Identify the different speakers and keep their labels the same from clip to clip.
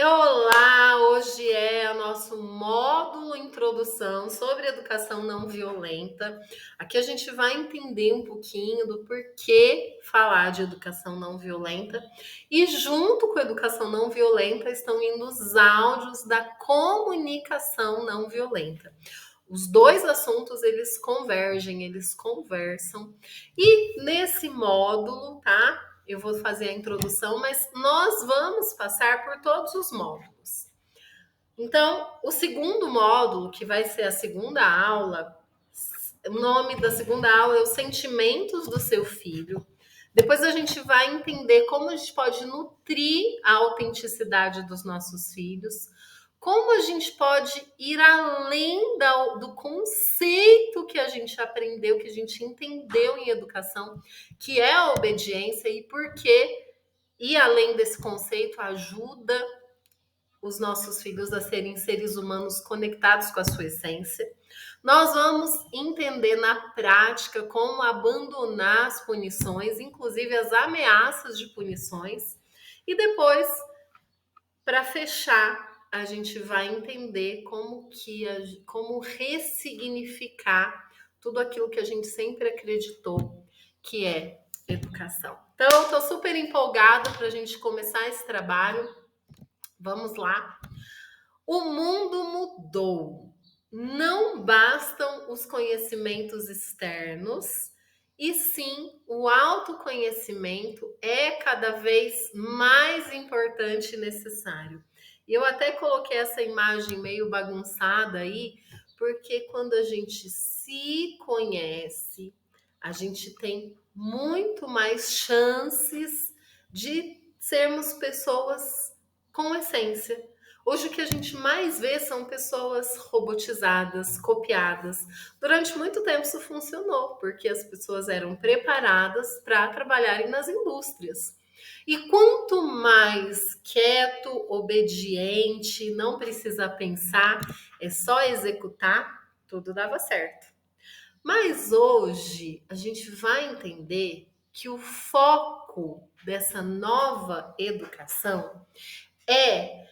Speaker 1: Olá, hoje é o nosso módulo introdução sobre educação não violenta. Aqui a gente vai entender um pouquinho do porquê falar de educação não violenta e junto com a educação não violenta estão indo os áudios da comunicação não violenta. Os dois assuntos eles convergem, eles conversam. E nesse módulo, tá? Eu vou fazer a introdução, mas nós vamos passar por todos os módulos. Então, o segundo módulo, que vai ser a segunda aula, o nome da segunda aula é os sentimentos do seu filho. Depois a gente vai entender como a gente pode nutrir a autenticidade dos nossos filhos, como a gente pode ir além do conceito que a gente aprendeu, que a gente entendeu em educação, que é a obediência, e por que ir além desse conceito ajuda os nossos filhos a serem seres humanos conectados com a sua essência. Nós vamos entender na prática como abandonar as punições, inclusive as ameaças de punições. E depois, para fechar, a gente vai entender como ressignificar tudo aquilo que a gente sempre acreditou que é educação. Então, estou super empolgada para a gente começar esse trabalho. Vamos lá. O mundo mudou. Não bastam os conhecimentos externos, e sim, o autoconhecimento é cada vez mais importante e necessário. E eu até coloquei essa imagem meio bagunçada aí, porque quando a gente se conhece, a gente tem muito mais chances de sermos pessoas com essência. Hoje o que a gente mais vê são pessoas robotizadas, copiadas. Durante muito tempo isso funcionou, porque as pessoas eram preparadas para trabalharem nas indústrias. E quanto mais quieto, obediente, não precisa pensar, é só executar, tudo dava certo. Mas hoje a gente vai entender que o foco dessa nova educação é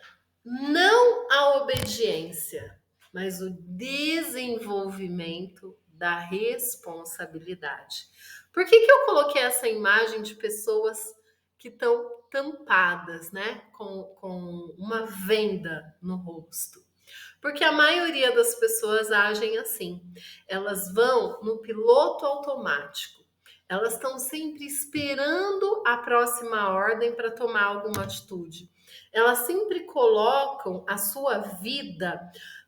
Speaker 1: não a obediência, mas o desenvolvimento da responsabilidade. Por que eu coloquei essa imagem de pessoas que estão tampadas, né? Com uma venda no rosto? Porque a maioria das pessoas agem assim. Elas vão no piloto automático. Elas estão sempre esperando a próxima ordem para tomar alguma atitude. Elas sempre colocam a sua vida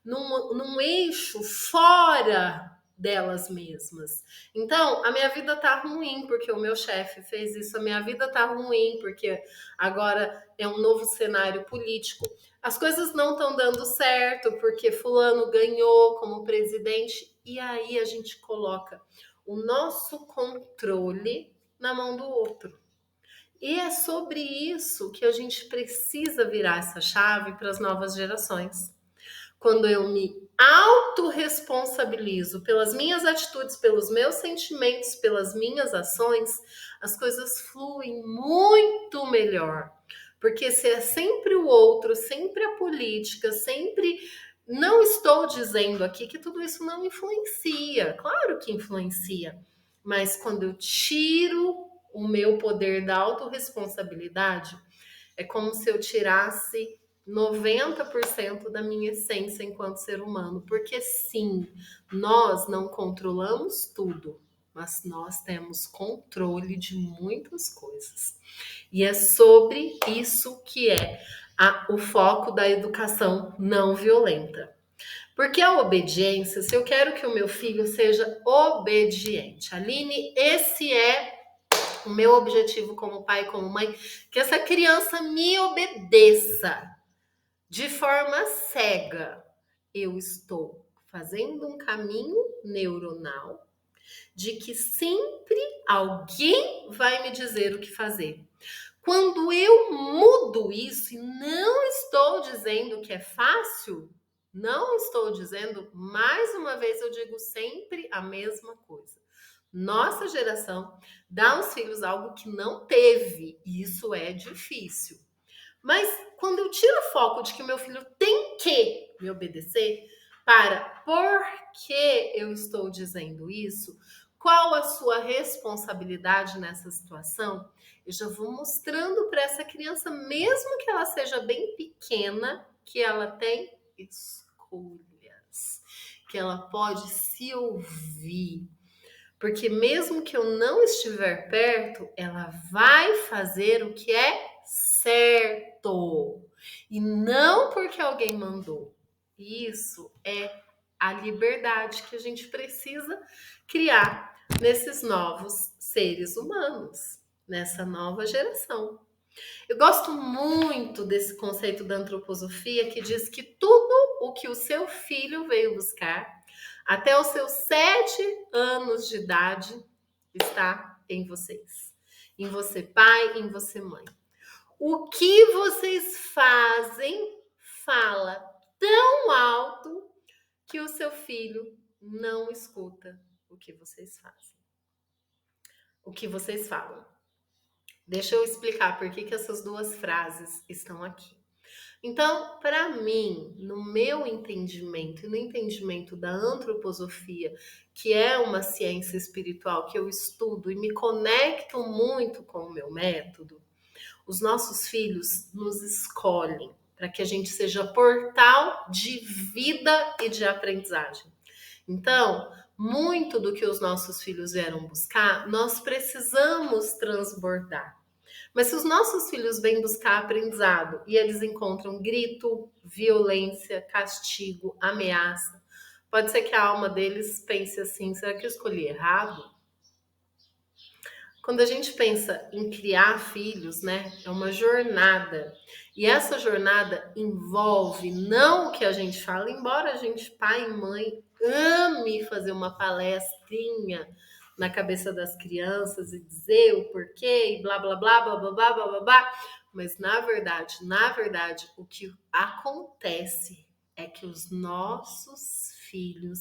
Speaker 1: num eixo fora delas mesmas. Então, a minha vida tá ruim porque o meu chefe fez isso, a minha vida tá ruim porque agora é um novo cenário político. As coisas não estão dando certo porque fulano ganhou como presidente, e aí a gente coloca o nosso controle na mão do outro. E é sobre isso que a gente precisa virar essa chave para as novas gerações. Quando eu me autorresponsabilizo pelas minhas atitudes, pelos meus sentimentos, pelas minhas ações, as coisas fluem muito melhor. Porque se é sempre o outro, sempre a política, sempre. Não estou dizendo aqui que tudo isso não influencia. Claro que influencia. Mas quando eu tiro o meu poder da autorresponsabilidade, é como se eu tirasse 90% da minha essência enquanto ser humano. Porque sim, nós não controlamos tudo, mas nós temos controle de muitas coisas. E é sobre isso que é o foco da educação não violenta. Porque a obediência, se eu quero que o meu filho seja obediente, Aline, esse é o meu objetivo como pai, como mãe, que essa criança me obedeça de forma cega. Eu estou fazendo um caminho neuronal de que sempre alguém vai me dizer o que fazer. Quando eu mudo isso, e não estou dizendo que é fácil, não estou dizendo, mais uma vez eu digo sempre a mesma coisa. Nossa geração dá aos filhos algo que não teve, e isso é difícil. Mas quando eu tiro o foco de que meu filho tem que me obedecer, para por que eu estou dizendo isso? Qual a sua responsabilidade nessa situação? Eu já vou mostrando para essa criança, mesmo que ela seja bem pequena, que ela tem escolhas, que ela pode se ouvir. Porque mesmo que eu não estiver perto, ela vai fazer o que é certo. E não porque alguém mandou. Isso é a liberdade que a gente precisa criar nesses novos seres humanos, nessa nova geração. Eu gosto muito desse conceito da antroposofia que diz que tudo o que o seu filho veio buscar até os seus 7 anos de idade está em vocês. Em você, pai, em você, mãe. O que vocês fazem fala tão alto que o seu filho não escuta o que vocês fazem. O que vocês falam. Deixa eu explicar por que essas duas frases estão aqui. Então, para mim, no meu entendimento e no entendimento da antroposofia, que é uma ciência espiritual que eu estudo e me conecto muito com o meu método, os nossos filhos nos escolhem para que a gente seja portal de vida e de aprendizagem. Então, muito do que os nossos filhos vieram buscar, nós precisamos transbordar. Mas se os nossos filhos vêm buscar aprendizado e eles encontram grito, violência, castigo, ameaça, pode ser que a alma deles pense assim: será que eu escolhi errado? Quando a gente pensa em criar filhos, né, é uma jornada. E essa jornada envolve não o que a gente fala, embora a gente, pai e mãe, ame fazer uma palestrinha na cabeça das crianças e dizer o porquê e blá blá blá blá blá blá blá blá, blá. Mas na verdade, o que acontece é que os nossos filhos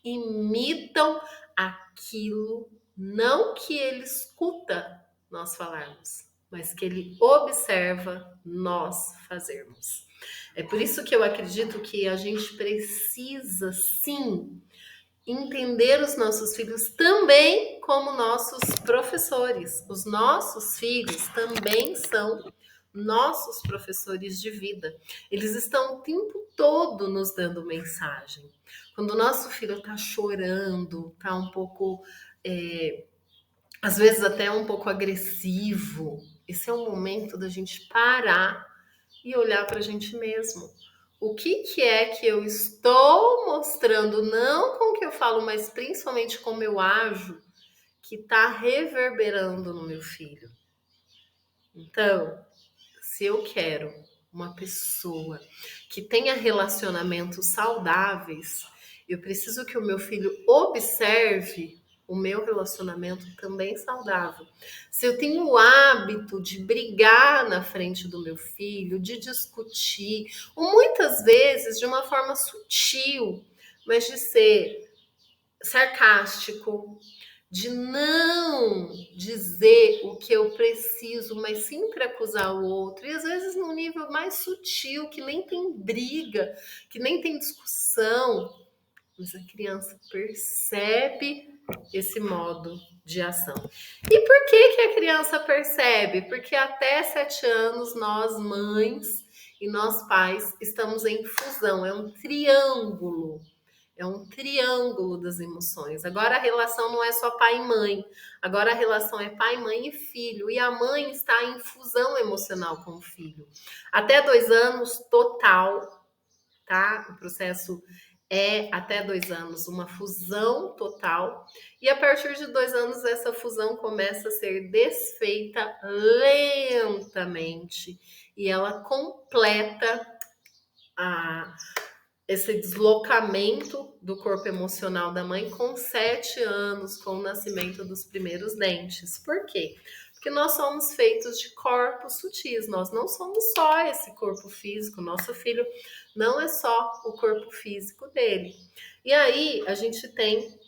Speaker 1: imitam aquilo não que ele escuta nós falarmos, mas que ele observa nós fazermos. É por isso que eu acredito que a gente precisa sim entender os nossos filhos também como nossos professores. Os nossos filhos também são nossos professores de vida. Eles estão o tempo todo nos dando mensagem. Quando o nosso filho está chorando, está um pouco, às vezes até um pouco agressivo, esse é o momento da gente parar e olhar para a gente mesmo. O que é que eu estou mostrando, não com o que eu falo, mas principalmente como eu ajo, que está reverberando no meu filho? Então, se eu quero uma pessoa que tenha relacionamentos saudáveis, eu preciso que o meu filho observe o meu relacionamento também saudável. Se eu tenho o hábito de brigar na frente do meu filho, de discutir, ou muitas vezes de uma forma sutil, mas de ser sarcástico, de não dizer o que eu preciso, mas sempre acusar o outro, e às vezes num nível mais sutil, que nem tem briga, que nem tem discussão, mas a criança percebe esse modo de ação. E por que a criança percebe? Porque até 7 anos nós mães e nós pais estamos em fusão, é um triângulo. É um triângulo das emoções. Agora a relação não é só pai e mãe. Agora a relação é pai, mãe e filho. E a mãe está em fusão emocional com o filho. Até 2 anos, total, tá? O processo é até 2 anos, uma fusão total. E a partir de 2 anos, essa fusão começa a ser desfeita lentamente. E ela completa esse deslocamento do corpo emocional da mãe com 7 anos, com o nascimento dos primeiros dentes. Por quê? Porque nós somos feitos de corpos sutis, nós não somos só esse corpo físico, nosso filho não é só o corpo físico dele. E aí a gente tem,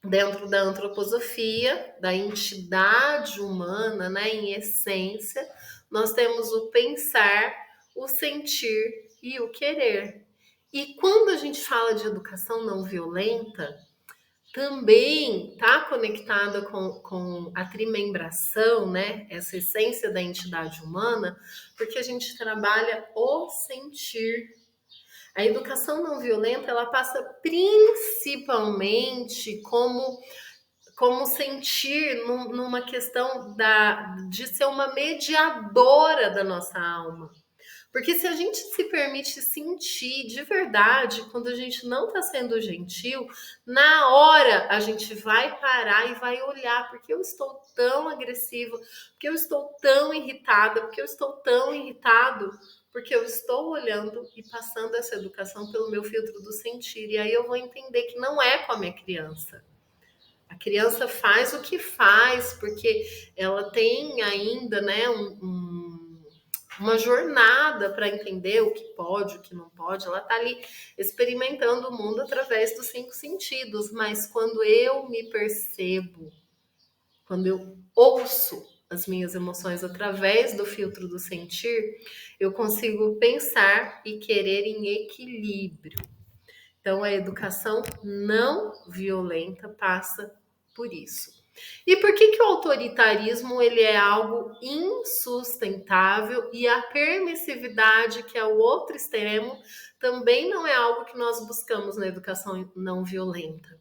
Speaker 1: dentro da antroposofia, da entidade humana, né, em essência, nós temos o pensar, o sentir e o querer. E quando a gente fala de educação não violenta, também está conectada com a trimembração, né? Essa essência da entidade humana, porque a gente trabalha o sentir. A educação não violenta, ela passa principalmente como sentir numa questão de ser uma mediadora da nossa alma. Porque se a gente se permite sentir de verdade, quando a gente não está sendo gentil, na hora a gente vai parar e vai olhar, porque eu estou tão agressiva, porque eu estou tão irritada, porque eu estou tão irritado, porque eu estou olhando e passando essa educação pelo meu filtro do sentir. E aí eu vou entender que não é com a minha criança. A criança faz o que faz, porque ela tem ainda, né, uma jornada para entender o que pode, o que não pode. Ela está ali experimentando o mundo através dos 5 sentidos. Mas quando eu me percebo, quando eu ouço as minhas emoções através do filtro do sentir, eu consigo pensar e querer em equilíbrio. Então, a educação não violenta passa por isso. E por que o autoritarismo ele é algo insustentável e a permissividade, que é o outro extremo, também não é algo que nós buscamos na educação não violenta?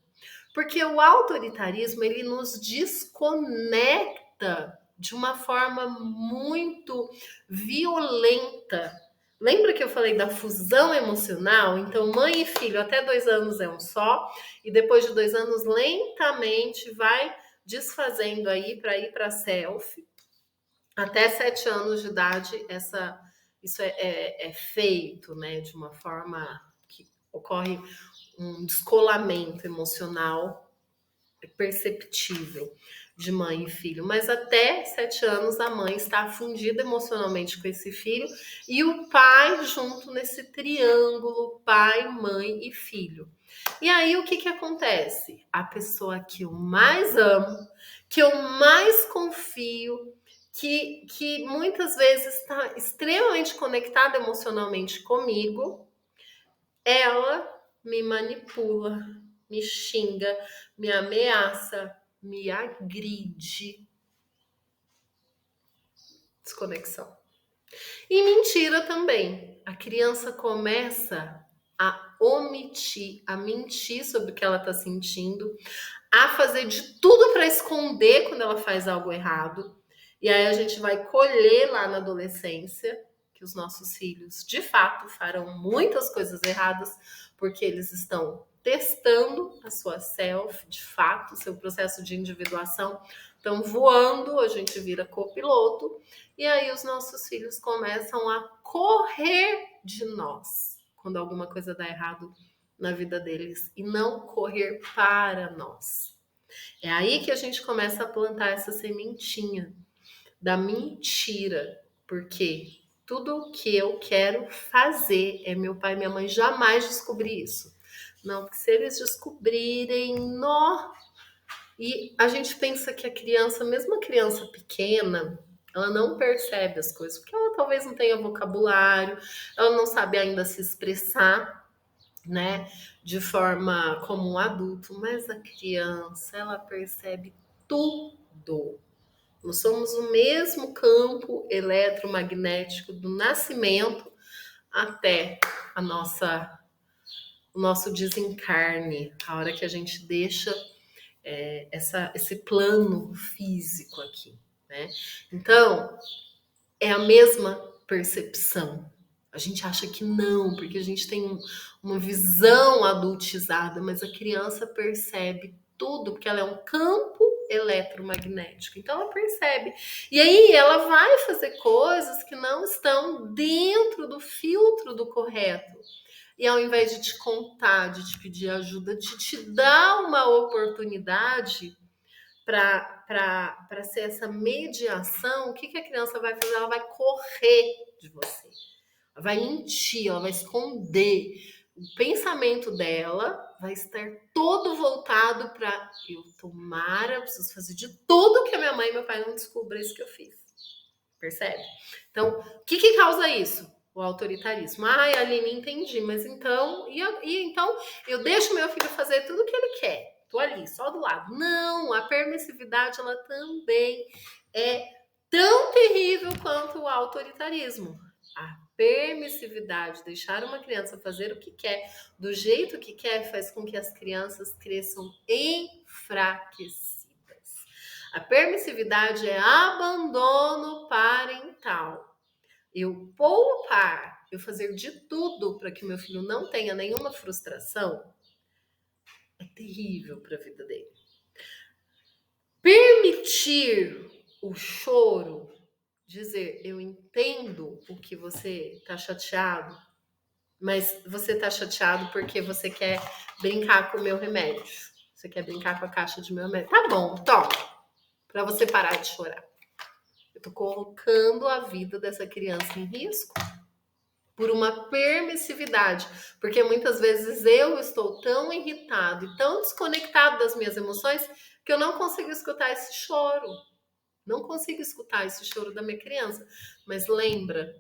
Speaker 1: Porque o autoritarismo ele nos desconecta de uma forma muito violenta. Lembra que eu falei da fusão emocional? Então, mãe e filho até 2 anos é um só, e depois de 2 anos, lentamente vai desfazendo aí para ir para self. Até 7 anos de idade, isso é feito, né? De uma forma que ocorre um descolamento emocional perceptível de mãe e filho, mas até 7 anos a mãe está fundida emocionalmente com esse filho e o pai junto nesse triângulo pai, mãe e filho. E aí o que acontece? A pessoa que eu mais amo, que eu mais confio, que muitas vezes está extremamente conectada emocionalmente comigo, ela me manipula, me xinga, me ameaça, me agride. Desconexão. E mentira também. A criança começa a omitir, a mentir sobre o que ela está sentindo, a fazer de tudo para esconder quando ela faz algo errado. E aí a gente vai colher lá na adolescência que os nossos filhos, de fato, farão muitas coisas erradas porque eles estão testando a sua self, de fato, seu processo de individuação, estão voando, a gente vira copiloto, e aí os nossos filhos começam a correr de nós quando alguma coisa dá errado na vida deles e não correr para nós. É aí que a gente começa a plantar essa sementinha da mentira, porque tudo o que eu quero fazer é meu pai e minha mãe jamais descobrir isso. Não, porque se eles descobrirem, nó. E a gente pensa que a criança, mesmo a criança pequena, ela não percebe as coisas, porque ela talvez não tenha vocabulário, ela não sabe ainda se expressar, né, de forma como um adulto, mas a criança, ela percebe tudo. Nós somos o mesmo campo eletromagnético do nascimento até o nosso desencarne, a hora que a gente deixa esse plano físico aqui, né? Então, é a mesma percepção. A gente acha que não, porque a gente tem uma visão adultizada, mas a criança percebe tudo, porque ela é um campo eletromagnético. Então ela percebe. E aí ela vai fazer coisas que não estão dentro do filtro do correto. E ao invés de te contar, de te pedir ajuda, de te dar uma oportunidade para ser essa mediação, o que a criança vai fazer? Ela vai correr de você. Ela vai mentir, ela vai esconder. O pensamento dela vai estar todo voltado para eu preciso fazer de tudo que a minha mãe e meu pai não descobrem isso que eu fiz. Percebe? Então, o que causa isso? O autoritarismo. Ai, Aline, entendi, mas então, então eu deixo meu filho fazer tudo o que ele quer. Tô ali, só do lado. Não, a permissividade, ela também é tão terrível quanto o autoritarismo. A permissividade, deixar uma criança fazer o que quer, do jeito que quer, faz com que as crianças cresçam enfraquecidas. A permissividade é abandono parental. Eu poupar, eu fazer de tudo para que meu filho não tenha nenhuma frustração, é terrível para a vida dele. Permitir o choro, dizer, eu entendo o que você está chateado, mas você está chateado porque você quer brincar com o meu remédio. Você quer brincar com a caixa de meu remédio. Tá bom, toma, para você parar de chorar. Eu tô colocando a vida dessa criança em risco por uma permissividade, porque muitas vezes eu estou tão irritado e tão desconectado das minhas emoções que eu não consigo escutar esse choro. Não consigo escutar esse choro da minha criança. Mas lembra,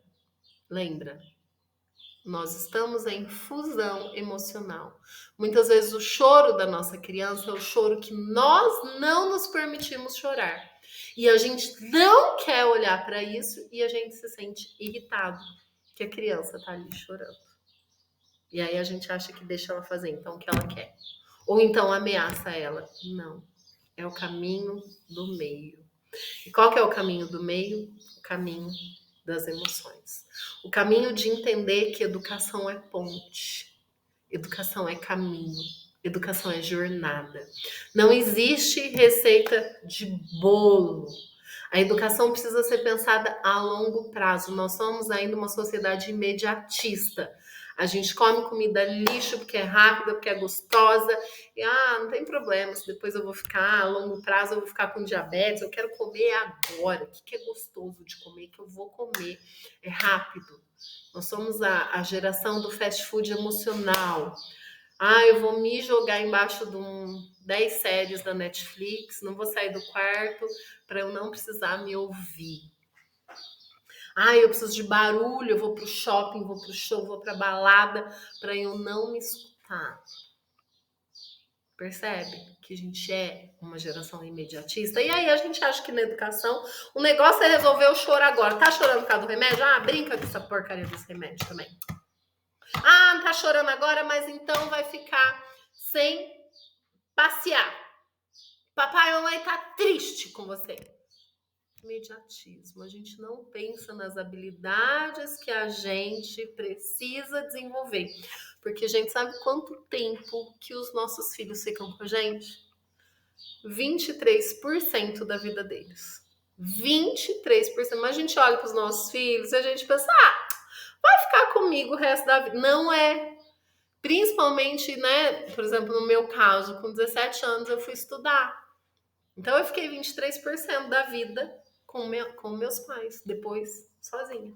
Speaker 1: nós estamos em fusão emocional. Muitas vezes o choro da nossa criança é o choro que nós não nos permitimos chorar. E a gente não quer olhar para isso e a gente se sente irritado que a criança tá ali chorando. E aí a gente acha que deixa ela fazer então o que ela quer. Ou então ameaça ela. Não. É o caminho do meio. E qual que é o caminho do meio? O caminho das emoções. O caminho de entender que educação é ponte. Educação é caminho. Educação é jornada. Não existe receita de bolo. A educação precisa ser pensada a longo prazo. Nós somos ainda uma sociedade imediatista. A gente come comida lixo porque é rápida, porque é gostosa. E não tem problema, se depois eu vou ficar a longo prazo, eu vou ficar com diabetes, eu quero comer agora. O que é gostoso de comer, que eu vou comer. É rápido. Nós somos a geração do fast food emocional. Eu vou me jogar embaixo de 10 séries da Netflix, não vou sair do quarto para eu não precisar me ouvir. Eu preciso de barulho, eu vou pro shopping, vou pro show, vou pra balada para eu não me escutar. Percebe que a gente é uma geração imediatista? E aí a gente acha que na educação o negócio é resolver o choro agora. Tá chorando por causa do remédio? Brinca com essa porcaria desse remédio também. Não tá chorando agora, mas então vai ficar sem passear. Papai e mamãe tá triste com você. Imediatismo. A gente não pensa nas habilidades que a gente precisa desenvolver. Porque a gente sabe quanto tempo que os nossos filhos ficam com a gente? 23% da vida deles. 23%. Mas a gente olha para os nossos filhos e a gente pensa, vai ficar comigo o resto da vida. Não é. Principalmente, né, por exemplo, no meu caso, com 17 anos eu fui estudar. Então eu fiquei 23% da vida com meus pais, depois sozinha.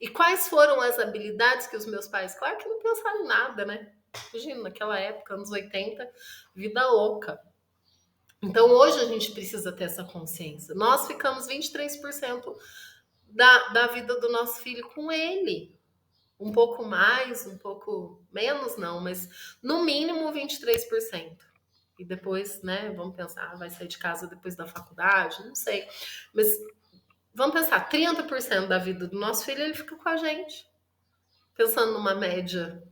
Speaker 1: E quais foram as habilidades que os meus pais, claro que não pensaram em nada, né? Imagina, naquela época, anos 80, vida louca. Então hoje a gente precisa ter essa consciência. Nós ficamos 23% da vida do nosso filho com ele. Um pouco mais, um pouco menos, não, mas no mínimo 23%. E depois, né, vamos pensar, vai sair de casa depois da faculdade, não sei. Mas vamos pensar, 30% da vida do nosso filho, ele fica com a gente. Pensando numa média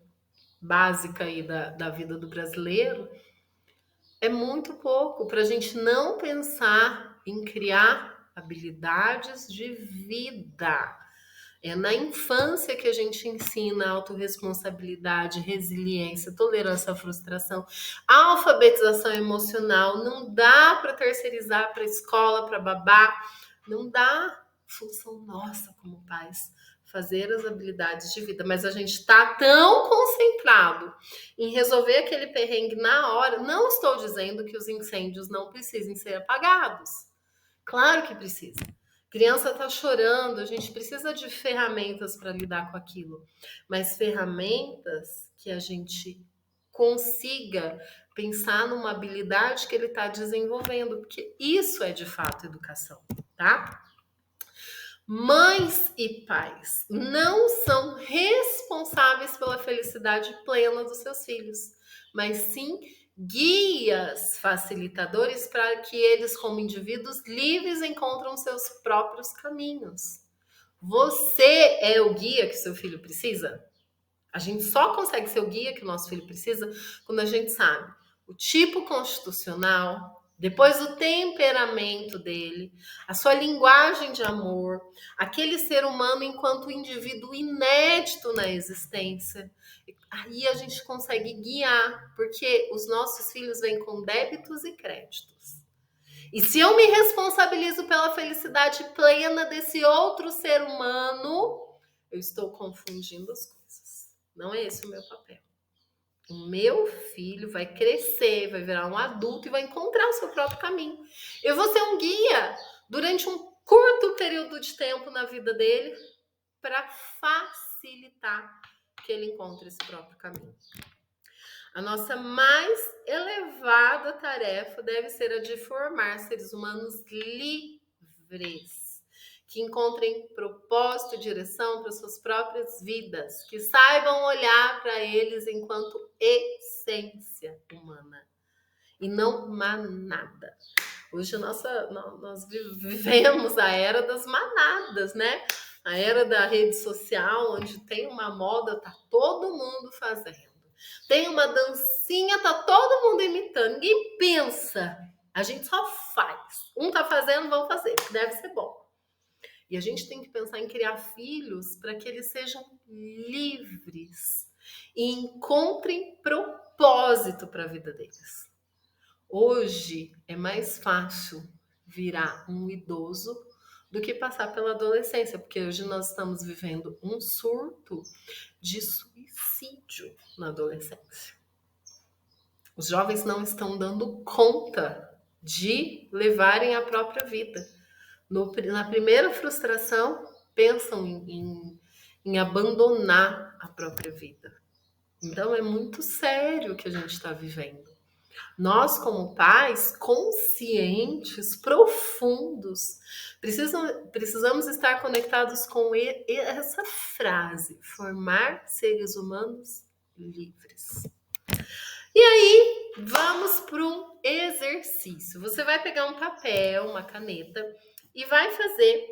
Speaker 1: básica aí da vida do brasileiro, é muito pouco para a gente não pensar em criar habilidades de vida. É na infância que a gente ensina autorresponsabilidade, resiliência, tolerância à frustração, alfabetização emocional. Não dá para terceirizar para a escola, para babá. Não dá. Função nossa como pais fazer as habilidades de vida. Mas a gente está tão concentrado em resolver aquele perrengue na hora. Não estou dizendo que os incêndios não precisem ser apagados. Claro que precisa. Criança está chorando, a gente precisa de ferramentas para lidar com aquilo, mas ferramentas que a gente consiga pensar numa habilidade que ele está desenvolvendo, porque isso é de fato educação, tá? Mães e pais não são responsáveis pela felicidade plena dos seus filhos, mas sim guias facilitadores para que eles, como indivíduos livres, encontrem seus próprios caminhos. Você é o guia que seu filho precisa? A gente só consegue ser o guia que o nosso filho precisa quando a gente sabe o tipo constitucional, depois o temperamento dele, a sua linguagem de amor, aquele ser humano enquanto indivíduo inédito na existência. Aí a gente consegue guiar, porque os nossos filhos vêm com débitos e créditos. E se eu me responsabilizo pela felicidade plena desse outro ser humano, eu estou confundindo as coisas. Não é esse o meu papel. O meu filho vai crescer, vai virar um adulto e vai encontrar o seu próprio caminho. Eu vou ser um guia durante um curto período de tempo na vida dele para facilitar que ele encontre esse próprio caminho. A nossa mais elevada tarefa deve ser a de formar seres humanos livres, que encontrem propósito e direção para suas próprias vidas, que saibam olhar para eles enquanto essência humana e não manada. Hoje nós vivemos a era das manadas, né? A era da rede social, onde tem uma moda, tá todo mundo fazendo. Tem uma dancinha, tá todo mundo imitando. Ninguém pensa. A gente só faz. Um tá fazendo, vamos fazer. Deve ser bom. E a gente tem que pensar em criar filhos para que eles sejam livres e encontrem propósito para a vida deles. Hoje é mais fácil virar um idoso do que passar pela adolescência, porque hoje nós estamos vivendo um surto de suicídio na adolescência. Os jovens não estão dando conta de levarem a própria vida. Na primeira frustração, pensam em abandonar a própria vida. Então é muito sério o que a gente está vivendo. Nós, como pais conscientes, profundos, precisamos estar conectados com essa frase: formar seres humanos livres. E aí, vamos para um exercício. Você vai pegar um papel, uma caneta e vai fazer.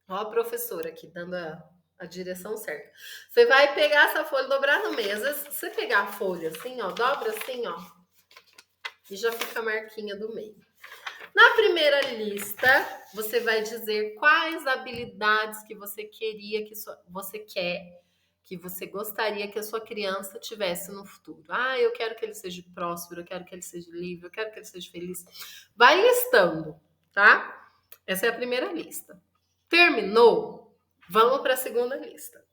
Speaker 1: Ó, a professora aqui dando a direção certa. Você vai pegar essa folha, dobrar no meio. Às vezes, se você pegar a folha assim, ó, dobra assim, ó, e já fica a marquinha do meio. Na primeira lista, você vai dizer quais habilidades que você queria, que você gostaria que a sua criança tivesse no futuro. Ah, eu quero que ele seja próspero, eu quero que ele seja livre, eu quero que ele seja feliz. Vai listando, tá? Essa é a primeira lista. Terminou? Vamos para a segunda lista.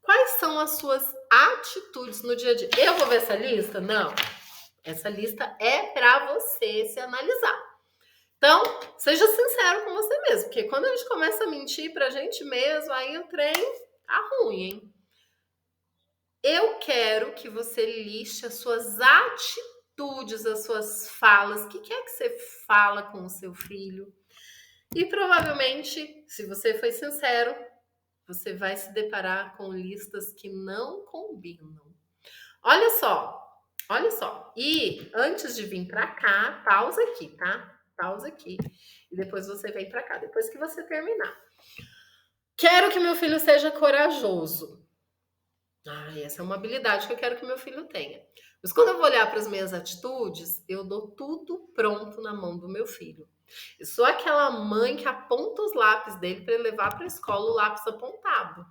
Speaker 1: Quais são as suas atitudes no dia a dia? Eu vou ver essa lista? Não. Essa lista é para você se analisar. Então, seja sincero com você mesmo, porque quando a gente começa a mentir pra gente mesmo, aí o trem tá ruim, hein? Eu quero que você liste as suas atitudes, as suas falas. O que é que você fala com o seu filho? E provavelmente, se você foi sincero, você vai se deparar com listas que não combinam. Olha só. E antes de vir para cá, pausa aqui, tá? Pausa aqui. E depois você vem para cá, depois que você terminar. Quero que meu filho seja corajoso. Essa é uma habilidade que eu quero que meu filho tenha. Mas quando eu vou olhar para as minhas atitudes, eu dou tudo pronto na mão do meu filho. Eu sou aquela mãe que aponta os lápis dele para ele levar para a escola o lápis apontado.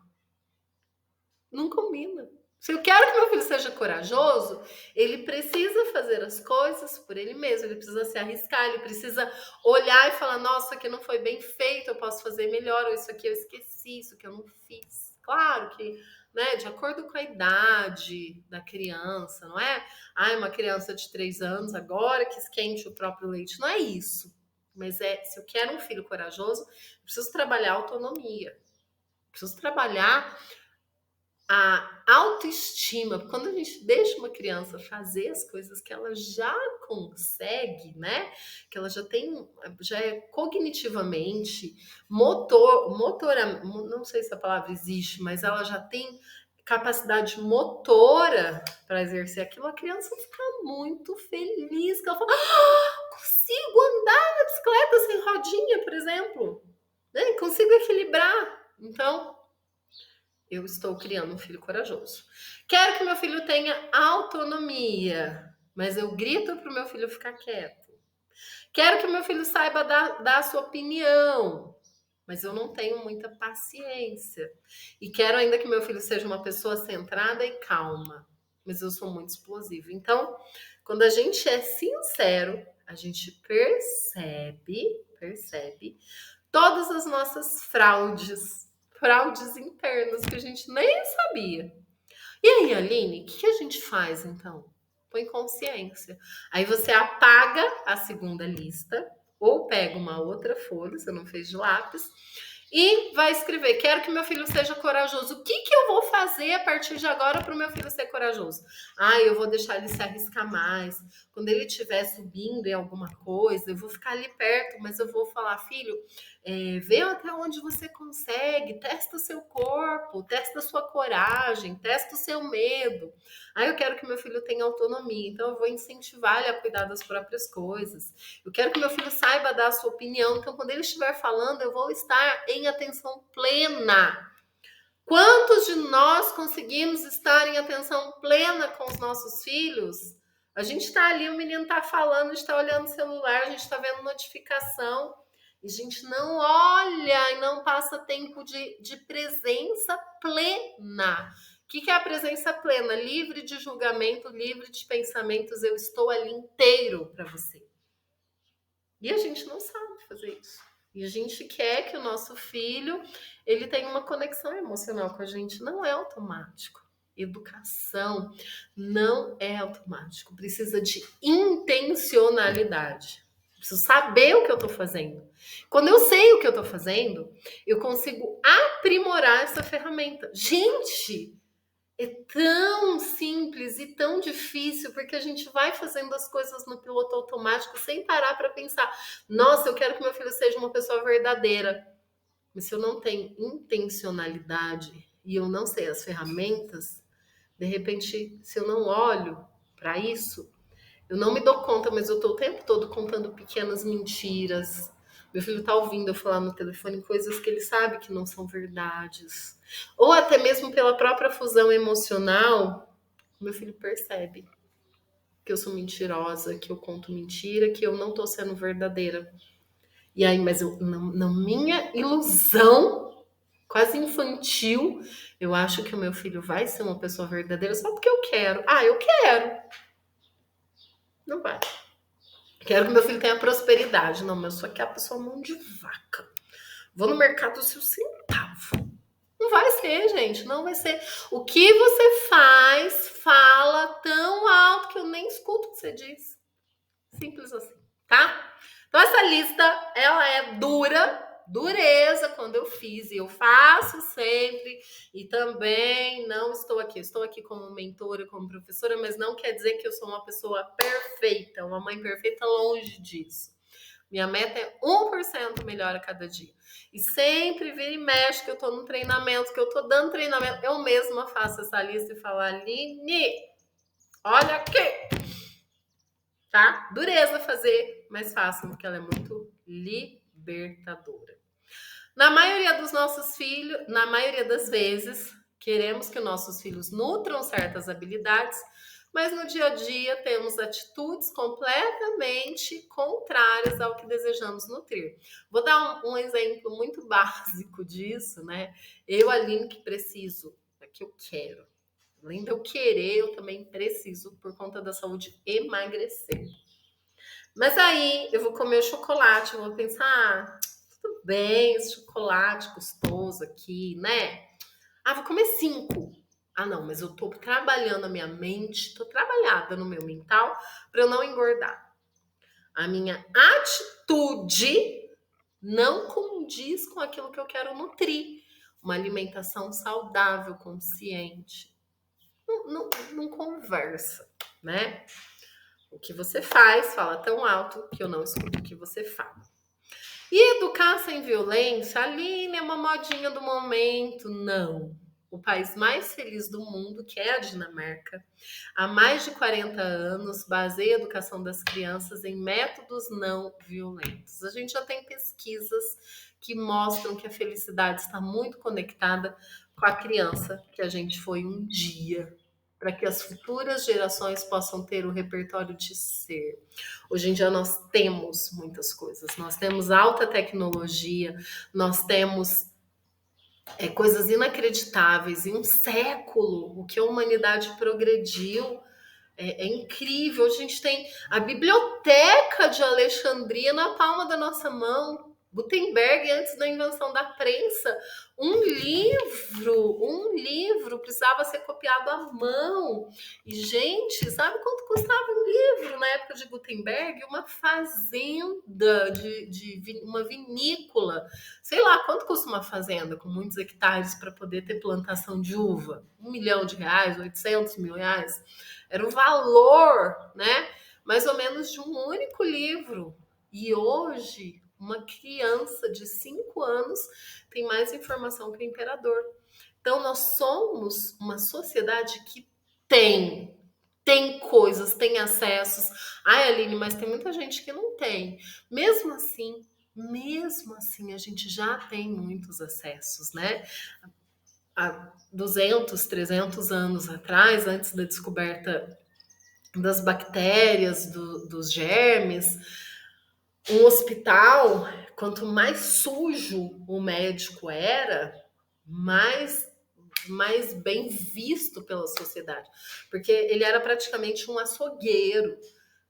Speaker 1: Não combina. Se eu quero que meu filho seja corajoso, ele precisa fazer as coisas por ele mesmo, ele precisa se arriscar, ele precisa olhar e falar, nossa, isso aqui não foi bem feito, eu posso fazer melhor, ou isso aqui eu esqueci, isso aqui eu não fiz. Claro que, né, de acordo com a idade da criança, não é? Uma criança de 3 anos, agora que esquente o próprio leite, não é isso. Mas se eu quero um filho corajoso, eu preciso trabalhar a autonomia, preciso trabalhar a autoestima, quando a gente deixa uma criança fazer as coisas que ela já consegue, né? Que ela já tem, já é cognitivamente, não sei se a palavra existe, mas ela já tem capacidade motora para exercer aquilo, a criança fica muito feliz, que ela fala, consigo andar na bicicleta sem rodinha, por exemplo, né? Consigo equilibrar. Então, eu estou criando um filho corajoso. Quero que meu filho tenha autonomia, mas eu grito para o meu filho ficar quieto. Quero que meu filho saiba dar a sua opinião, mas eu não tenho muita paciência. E quero ainda que meu filho seja uma pessoa centrada e calma, mas eu sou muito explosiva. Então, quando a gente é sincero, a gente percebe todas as nossas fraudes internas que a gente nem sabia. E aí, Aline, o que a gente faz então? Põe consciência. Aí você apaga a segunda lista, ou pega uma outra folha, você não fez de lápis, e vai escrever: quero que meu filho seja corajoso. O que eu vou fazer a partir de agora para o meu filho ser corajoso? Eu vou deixar ele se arriscar mais. Quando ele estiver subindo em alguma coisa, eu vou ficar ali perto, mas eu vou falar: filho, vê até onde você consegue, testa o seu corpo, testa a sua coragem, testa o seu medo. Eu quero que meu filho tenha autonomia, então eu vou incentivar ele a cuidar das próprias coisas. Eu quero que meu filho saiba dar a sua opinião, então quando ele estiver falando, eu vou estar em atenção plena. Quantos de nós conseguimos estar em atenção plena com os nossos filhos? A gente está ali, o menino está falando, a gente está olhando o celular, a gente está vendo notificação, e a gente não olha e não passa tempo de presença plena. O que é a presença plena? Livre de julgamento, livre de pensamentos, eu estou ali inteiro para você. E a gente não sabe fazer isso. E a gente quer que o nosso filho ele tenha uma conexão emocional com a gente. Não é automático. Educação não é automático. Precisa de intencionalidade. Preciso saber o que eu estou fazendo. Quando eu sei o que eu estou fazendo, eu consigo aprimorar essa ferramenta. Gente, é tão simples e tão difícil, porque a gente vai fazendo as coisas no piloto automático sem parar para pensar. Nossa, eu quero que meu filho seja uma pessoa verdadeira. Mas se eu não tenho intencionalidade e eu não sei as ferramentas, de repente, se eu não olho para isso, eu não me dou conta, mas eu estou o tempo todo contando pequenas mentiras. Meu filho está ouvindo eu falar no telefone coisas que ele sabe que não são verdades. Ou até mesmo pela própria fusão emocional, meu filho percebe que eu sou mentirosa, que eu conto mentira, que eu não estou sendo verdadeira. E aí, mas eu, na minha ilusão, quase infantil, eu acho que o meu filho vai ser uma pessoa verdadeira só porque eu quero. Eu quero. Não vai. Quero que meu filho tenha prosperidade. Não, mas eu só quero a pessoa mão de vaca. Vou no mercado do seu centavo. Não vai ser, gente. Não vai ser. O que você fala tão alto que eu nem escuto o que você diz. Simples assim, tá? Então, essa lista, ela é dureza quando eu fiz, e eu faço sempre, e também não estou aqui como mentora, como professora, mas não quer dizer que eu sou uma pessoa perfeita, uma mãe perfeita, longe disso. Minha meta é 1% melhor a cada dia. E sempre vira e mexe que eu tô no treinamento, que eu tô dando treinamento, eu mesma faço essa lista e falo: Aline, olha aqui! Tá? Dureza fazer, mas façam, porque ela é muito libertadora. Na maioria das vezes, queremos que nossos filhos nutram certas habilidades, mas no dia a dia temos atitudes completamente contrárias ao que desejamos nutrir. Vou dar um exemplo muito básico disso, né? Eu, Aline, que preciso, é que eu quero. Além de eu querer, eu também preciso, por conta da saúde, emagrecer. Mas aí eu vou comer o chocolate, eu vou pensar, tudo bem, esse chocolate gostoso aqui, né? Vou comer 5. Não, mas eu tô trabalhando a minha mente, tô trabalhada no meu mental para eu não engordar. A minha atitude não condiz com aquilo que eu quero nutrir. Uma alimentação saudável, consciente. não conversa, né? O que você faz fala tão alto que eu não escuto o que você fala. E educar sem violência, Aline, é uma modinha do momento. Não. O país mais feliz do mundo, que é a Dinamarca, há mais de 40 anos, baseia a educação das crianças em métodos não violentos. A gente já tem pesquisas que mostram que a felicidade está muito conectada com a criança que a gente foi um dia, para que as futuras gerações possam ter o repertório de ser. Hoje em dia nós temos muitas coisas, nós temos alta tecnologia, nós temos coisas inacreditáveis. Em um século, o que a humanidade progrediu é incrível. A gente tem a biblioteca de Alexandria na palma da nossa mão. Gutenberg, antes da invenção da prensa, um livro precisava ser copiado à mão. E, gente, sabe quanto custava um livro na época de Gutenberg? Uma fazenda uma vinícola. Sei lá, quanto custa uma fazenda com muitos hectares para poder ter plantação de uva? R$ 1 milhão, 800 mil reais. Era o valor, né? Mais ou menos de um único livro. E hoje, uma criança de 5 anos tem mais informação que o imperador. Então, nós somos uma sociedade que tem coisas, tem acessos. Ai, Aline, mas tem muita gente que não tem. Mesmo assim, a gente já tem muitos acessos, né? Há 200, 300 anos atrás, antes da descoberta das bactérias, dos germes, um hospital, quanto mais sujo o médico era, mais bem visto pela sociedade, porque ele era praticamente um açougueiro,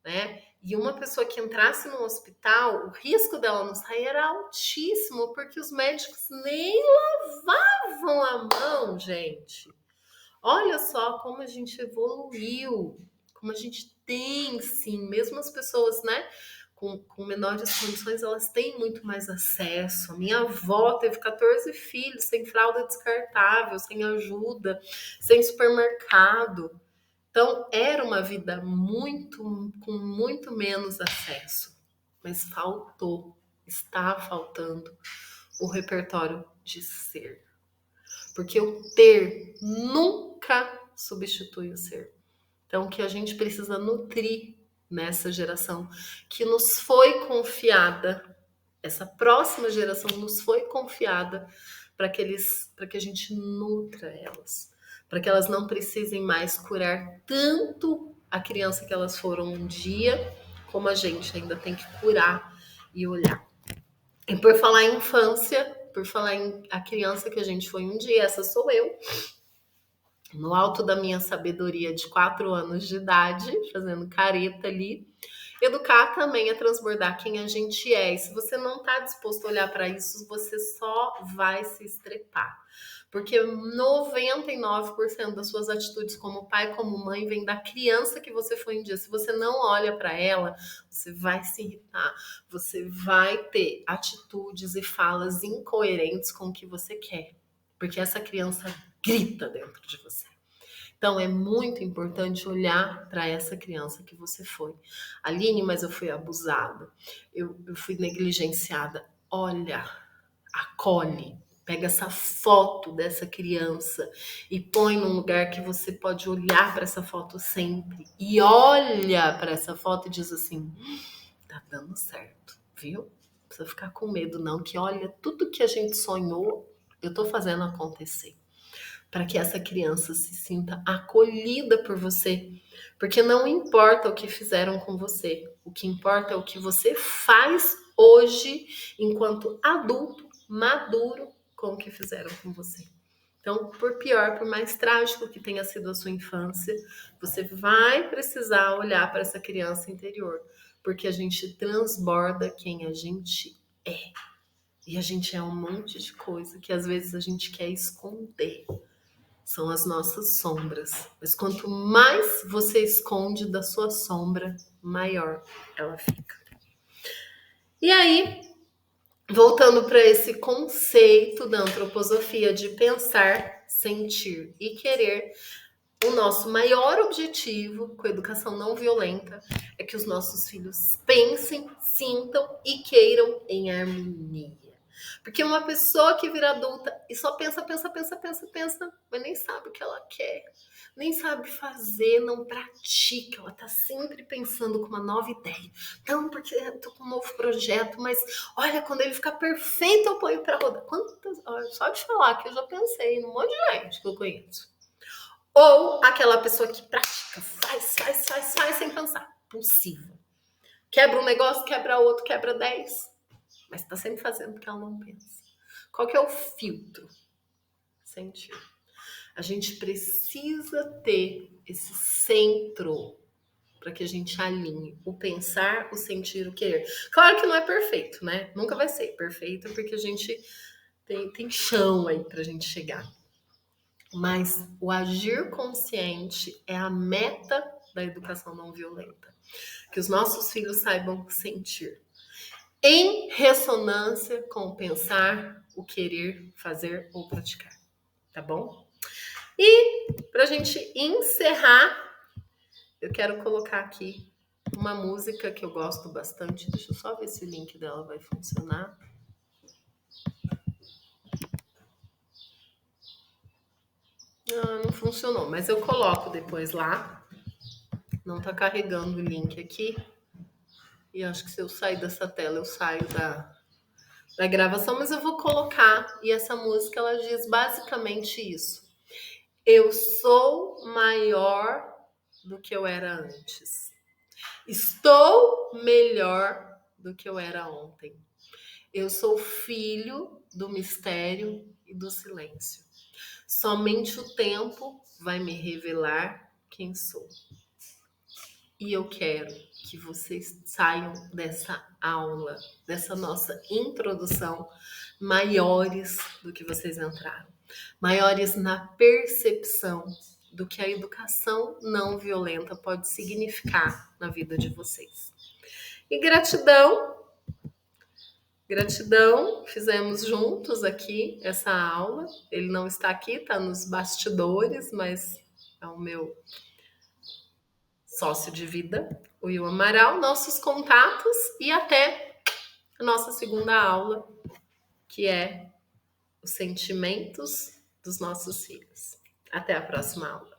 Speaker 1: né? E uma pessoa que entrasse no hospital, o risco dela não sair era altíssimo, porque os médicos nem lavavam a mão, gente. Olha só como a gente evoluiu, como a gente tem, sim, mesmo as pessoas, né, com menores condições, elas têm muito mais acesso. A minha avó teve 14 filhos, sem fralda descartável, sem ajuda, sem supermercado. Então, era uma vida com muito menos acesso. Mas está faltando o repertório de ser. Porque o ter nunca substitui o ser. Então, o que a gente precisa nutrir nessa geração que nos foi confiada, essa próxima geração nos foi confiada para que a gente nutra elas, para que elas não precisem mais curar tanto a criança que elas foram um dia, como a gente ainda tem que curar e olhar. E por falar em infância, por falar em a criança que a gente foi um dia, essa sou eu, no alto da minha sabedoria de 4 anos de idade, fazendo careta ali. Educar também é transbordar quem a gente é. E se você não está disposto a olhar para isso, você só vai se estrepar. Porque 99% das suas atitudes como pai, como mãe, vem da criança que você foi um dia. Se você não olha para ela, você vai se irritar. Você vai ter atitudes e falas incoerentes com o que você quer. Porque essa criança grita dentro de você. Então, é muito importante olhar para essa criança que você foi. Aline, mas eu fui abusada, eu fui negligenciada. Olha, acolhe, pega essa foto dessa criança e põe num lugar que você pode olhar para essa foto sempre. E olha para essa foto e diz assim: tá dando certo, viu? Não precisa ficar com medo, não, que olha, tudo que a gente sonhou, eu tô fazendo acontecer. Para que essa criança se sinta acolhida por você. Porque não importa o que fizeram com você, o que importa é o que você faz hoje, enquanto adulto, maduro, com o que fizeram com você. Então, por pior, por mais trágico que tenha sido a sua infância, você vai precisar olhar para essa criança interior, porque a gente transborda quem a gente é. E a gente é um monte de coisa que às vezes a gente quer esconder. São as nossas sombras. Mas quanto mais você esconde da sua sombra, maior ela fica. E aí, voltando para esse conceito da antroposofia de pensar, sentir e querer, O nosso maior objetivo com a educação não violenta é que os nossos filhos pensem, sintam e queiram em harmonia. Porque uma pessoa que vira adulta e só pensa, pensa, pensa, pensa, pensa, mas nem sabe o que ela quer, nem sabe fazer, não pratica, ela tá sempre pensando com uma nova ideia. Não, porque eu tô com um novo projeto, mas olha, quando ele ficar perfeito, eu ponho pra rodar. Quantas, só de falar que eu já pensei num monte de gente que eu conheço. Ou aquela pessoa que pratica, faz, faz, faz, faz sem pensar. Possível. Quebra um negócio, quebra outro, quebra 10. Mas tá sempre fazendo porque ela não pensa. Qual que é o filtro? Sentir. A gente precisa ter esse centro para que a gente alinhe o pensar, o sentir, o querer. Claro que não é perfeito, né? Nunca vai ser perfeito porque a gente tem chão aí pra gente chegar. Mas o agir consciente é a meta da educação não violenta. Que os nossos filhos saibam sentir. Em ressonância com o pensar, o querer, fazer ou praticar. Tá bom? E para a gente encerrar, eu quero colocar aqui uma música que eu gosto bastante. Deixa eu só ver se o link dela vai funcionar. Não funcionou, mas eu coloco depois lá. Não tá carregando o link aqui. E acho que se eu sair dessa tela, eu saio da gravação, mas eu vou colocar. E essa música, ela diz basicamente isso. Eu sou maior do que eu era antes. Estou melhor do que eu era ontem. Eu sou filho do mistério e do silêncio. Somente o tempo vai me revelar quem sou. E eu quero que vocês saiam dessa aula, dessa nossa introdução, maiores do que vocês entraram. Maiores na percepção do que a educação não violenta pode significar na vida de vocês. E gratidão, fizemos juntos aqui essa aula. Ele não está aqui, está nos bastidores, mas é o meu sócio de vida, o Will Amaral, nossos contatos e até a nossa segunda aula, que é os sentimentos dos nossos filhos. Até a próxima aula.